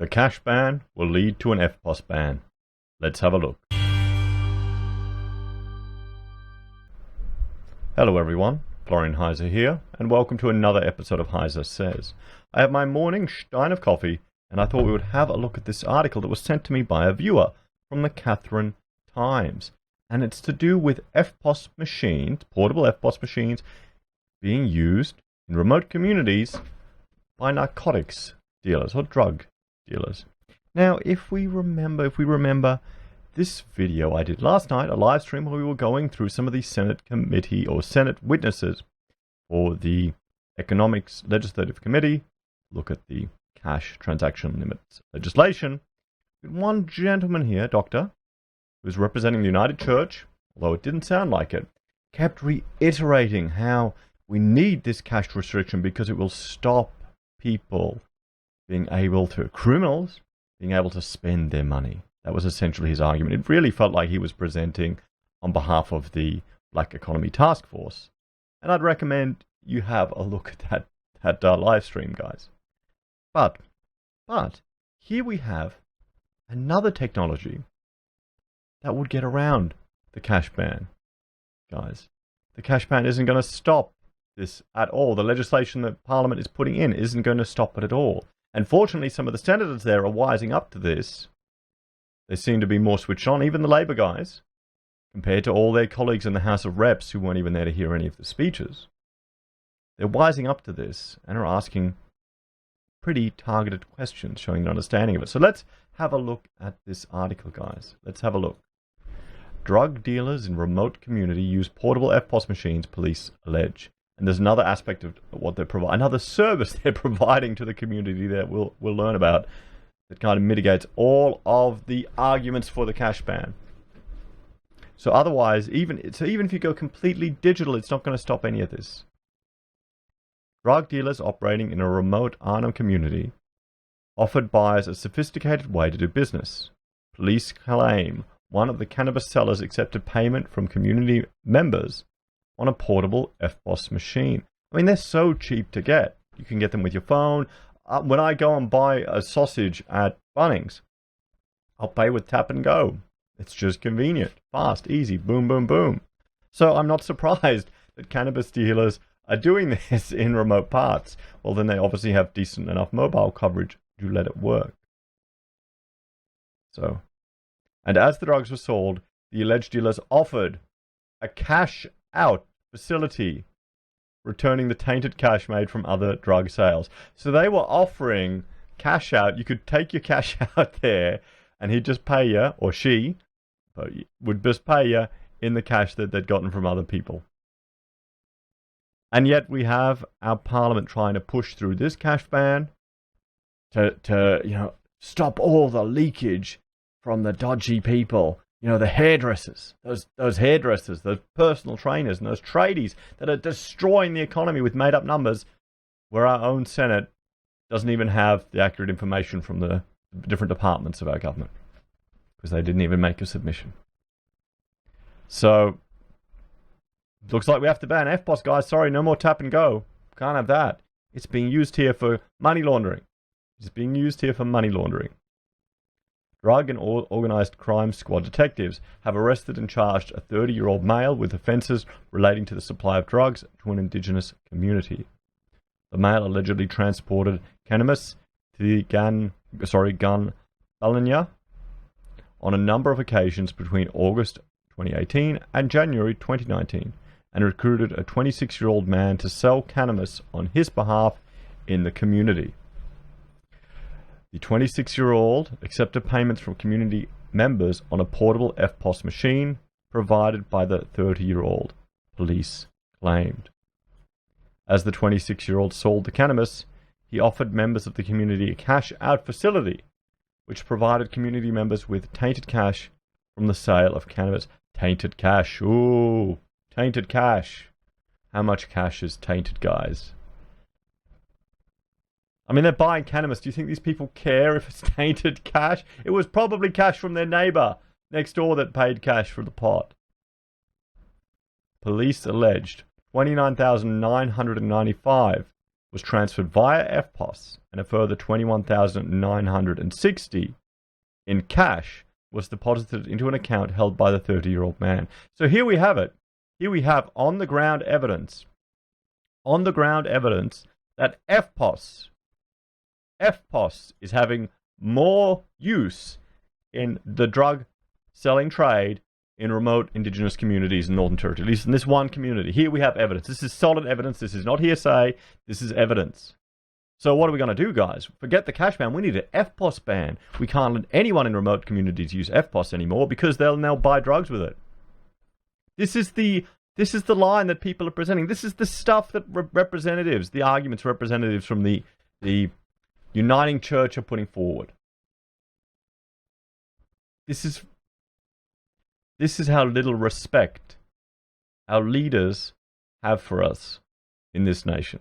The Cashban will lead to an Eftpos ban. Let's have a look. Hello everyone, Florian Heise here, and welcome to another episode of Heise Says. I have my morning stein of coffee, and I thought we would have a look at this article that was sent to me by a viewer from the Catherine Times. And it's to do with Eftpos machines, portable Eftpos machines, being used in remote communities by narcotics dealers or drug dealers. Now, if we remember this video I did last night, a live stream where we were going through some of the Senate committee or Senate witnesses for the Economics Legislative Committee, look at the cash transaction limits legislation. One gentleman here, doctor, who was representing the United Church, although it didn't sound like it, kept reiterating how we need this cash restriction because it will stop people being able to, criminals, being able to spend their money. That was essentially his argument. It really felt like he was presenting on behalf of the Black Economy Task Force. And I'd recommend you have a look at that live stream, guys. But here we have another technology that would get around the cash ban, guys. The cash ban isn't going to stop this at all. The legislation that Parliament is putting in isn't going to stop it at all. And fortunately, some of the senators there are wising up to this. They seem to be more switched on, even the Labour guys, compared to all their colleagues in the House of Reps who weren't even there to hear any of the speeches. They're wising up to this and are asking pretty targeted questions, showing an understanding of it. So let's have a look at this article, guys. Let's have a look. Drug dealers in remote community use portable Eftpos machines, police allege. And there's another aspect of what they're providing, another service they're providing to the community that we'll learn about that kind of mitigates all of the arguments for the cash ban. So otherwise, even if you go completely digital, it's not going to stop any of this. Drug dealers operating in a remote Arnhem community offered buyers a sophisticated way to do business. Police claim one of the cannabis sellers accepted payment from community members on a portable Eftpos machine. I mean, they're so cheap to get. You can get them with your phone. When I go and buy a sausage at Bunnings, I'll pay with tap and go. It's just convenient, fast, easy, boom, boom, boom. So I'm not surprised that cannabis dealers are doing this in remote parts. Well, then they obviously have decent enough mobile coverage to let it work. So, and as the drugs were sold, the alleged dealers offered a cash out facility, returning the tainted cash made from other drug sales. So they were offering cash out. You could take your cash out there and he'd just pay you, or she would just pay you in the cash that they'd gotten from other people. And yet we have our Parliament trying to push through this cash ban to stop all the leakage from the dodgy people. The hairdressers, those hairdressers, those personal trainers, and those tradies that are destroying the economy with made-up numbers, where our own Senate doesn't even have the accurate information from the different departments of our government, because they didn't even make a submission. So, looks like we have to ban Eftpos, guys. Sorry, no more tap and go. Can't have that. It's being used here for money laundering. Drug and organized crime squad detectives have arrested and charged a 30-year-old male with offences relating to the supply of drugs to an indigenous community. The male allegedly transported cannabis to the gun Balanya on a number of occasions between August 2018 and January 2019 and recruited a 26-year-old man to sell cannabis on his behalf in the community. The 26-year-old accepted payments from community members on a portable Eftpos machine provided by the 30-year-old, police claimed. As the 26-year-old sold the cannabis, he offered members of the community a cash-out facility, which provided community members with tainted cash from the sale of cannabis. Tainted cash. Ooh, tainted cash. How much cash is tainted, guys? I mean, they're buying cannabis. Do you think these people care if it's tainted cash? It was probably cash from their neighbour next door that paid cash for the pot. Police alleged $29,995 was transferred via Eftpos, and a further 21,960 in cash was deposited into an account held by the 30-year-old man. So here we have it. Here we have on-the-ground evidence that Eftpos is having more use in the drug selling trade in remote indigenous communities in Northern Territory, at least in this one community. Here we have evidence. This is solid evidence. This is not hearsay. This is evidence. So what are we going to do, guys? Forget the cash ban. We need an Eftpos ban. We can't let anyone in remote communities use Eftpos anymore because they'll now buy drugs with it. This is the line that people are presenting. This is the stuff that the arguments representatives from the Uniting Church are putting forward. This is how little respect our leaders have for us in this nation.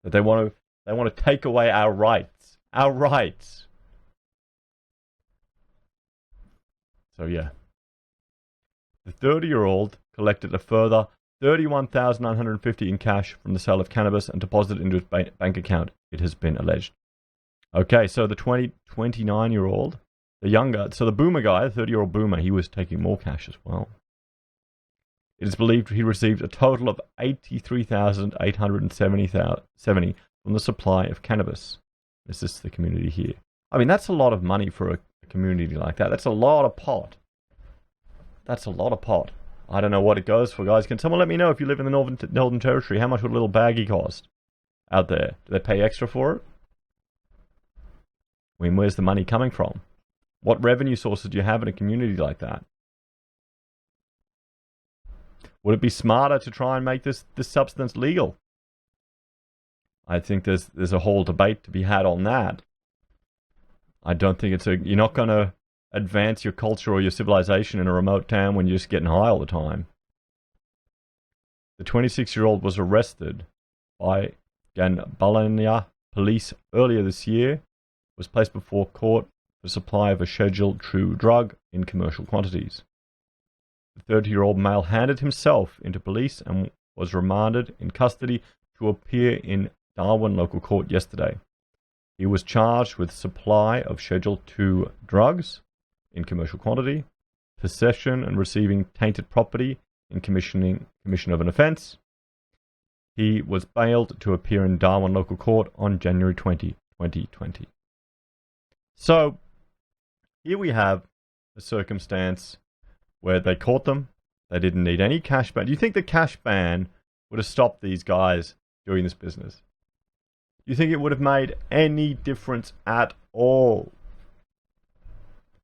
That they want to take away our rights. Our rights. So yeah. The 30-year-old collected a further $31,950 in cash from the sale of cannabis and deposited into his bank account, it has been alleged. Okay, so the 29-year-old, the boomer guy, the 30-year-old boomer, he was taking more cash as well. It is believed he received a total of $83,870 from the supply of cannabis. This is the community here. I mean, that's a lot of money for a community like that. That's a lot of pot. That's a lot of pot. I don't know what it goes for, guys. Can someone let me know if you live in the Northern Territory? How much would a little baggie cost out there? Do they pay extra for it? I mean, where's the money coming from? What revenue sources do you have in a community like that? Would it be smarter to try and make this substance legal? I think there's a whole debate to be had on that. I don't think you're not going to advance your culture or your civilization in a remote town when you're just getting high all the time. The 26-year-old was arrested by Ganbalania police earlier this year, was placed before court for supply of a scheduled true drug in commercial quantities. The 30-year-old male handed himself into police and was remanded in custody to appear in Darwin local court yesterday. He was charged with supply of Schedule II drugs in commercial quantity, possession and receiving tainted property in commission of an offence. He was bailed to appear in Darwin local court on January 20, 2020. So, here we have a circumstance where they caught them. They didn't need any cash ban. Do you think the cash ban would have stopped these guys doing this business? Do you think it would have made any difference at all?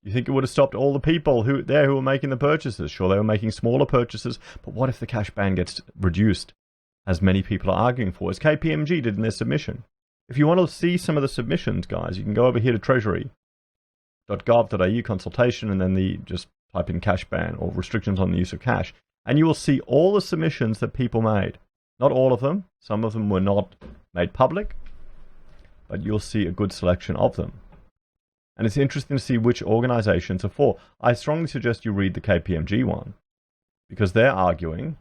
You think it would have stopped all the people who were making the purchases? Sure, they were making smaller purchases, but what if the cash ban gets reduced, as many people are arguing for, as KPMG did in their submission? If you want to see some of the submissions, guys, you can go over here to treasury.gov.au consultation, and then just type in cash ban or restrictions on the use of cash, and you will see all the submissions that people made. Not all of them. Some of them were not made public, but you'll see a good selection of them. And it's interesting to see which organizations are for. I strongly suggest you read the KPMG one, because they're arguing,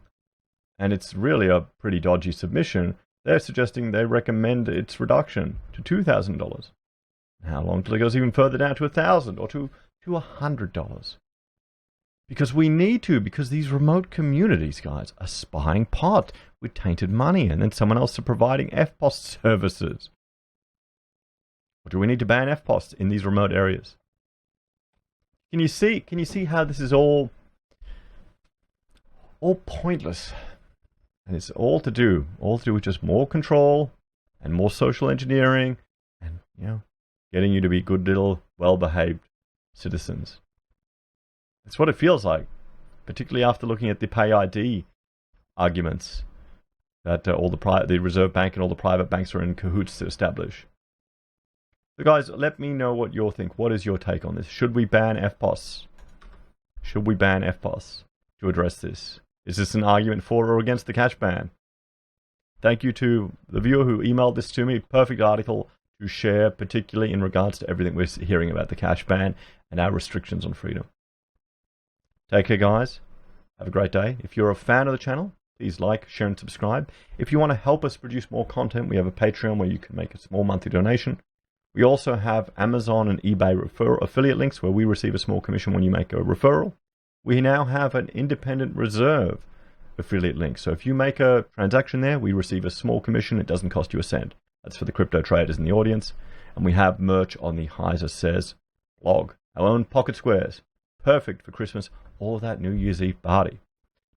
and it's really a pretty dodgy submission. They're suggesting they recommend its reduction to $2,000. How long till it goes even further down to $1,000 or to $100? Because we need to, because these remote communities, guys, are spying pot with tainted money, and then someone else is providing Eftpos services. Or do we need to ban Eftpos in these remote areas? Can you see how this is all pointless? And it's all to do with just more control and more social engineering and, getting you to be good little well-behaved citizens. That's what it feels like, particularly after looking at the pay ID arguments that the Reserve Bank and all the private banks are in cahoots to establish. So guys, let me know what you think. What is your take on this? Should we ban Eftpos? Should we ban Eftpos to address this? Is this an argument for or against the cash ban? Thank you to the viewer who emailed this to me. Perfect article to share, particularly in regards to everything we're hearing about the cash ban and our restrictions on freedom. Take care, guys. Have a great day. If you're a fan of the channel, please like, share, and subscribe. If you want to help us produce more content, we have a Patreon where you can make a small monthly donation. We also have Amazon and eBay affiliate links where we receive a small commission when you make a referral. We now have an independent reserve affiliate link. So if you make a transaction there, we receive a small commission. It doesn't cost you a cent. That's for the crypto traders in the audience. And we have merch on the Heise Says blog. Our own pocket squares. Perfect for Christmas or that New Year's Eve party.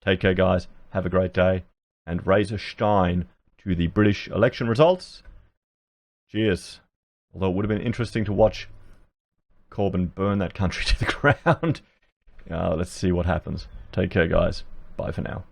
Take care, guys. Have a great day. And raise a stein to the British election results. Cheers. Although it would have been interesting to watch Corbyn burn that country to the ground. Let's see what happens. Take care, guys. Bye for now.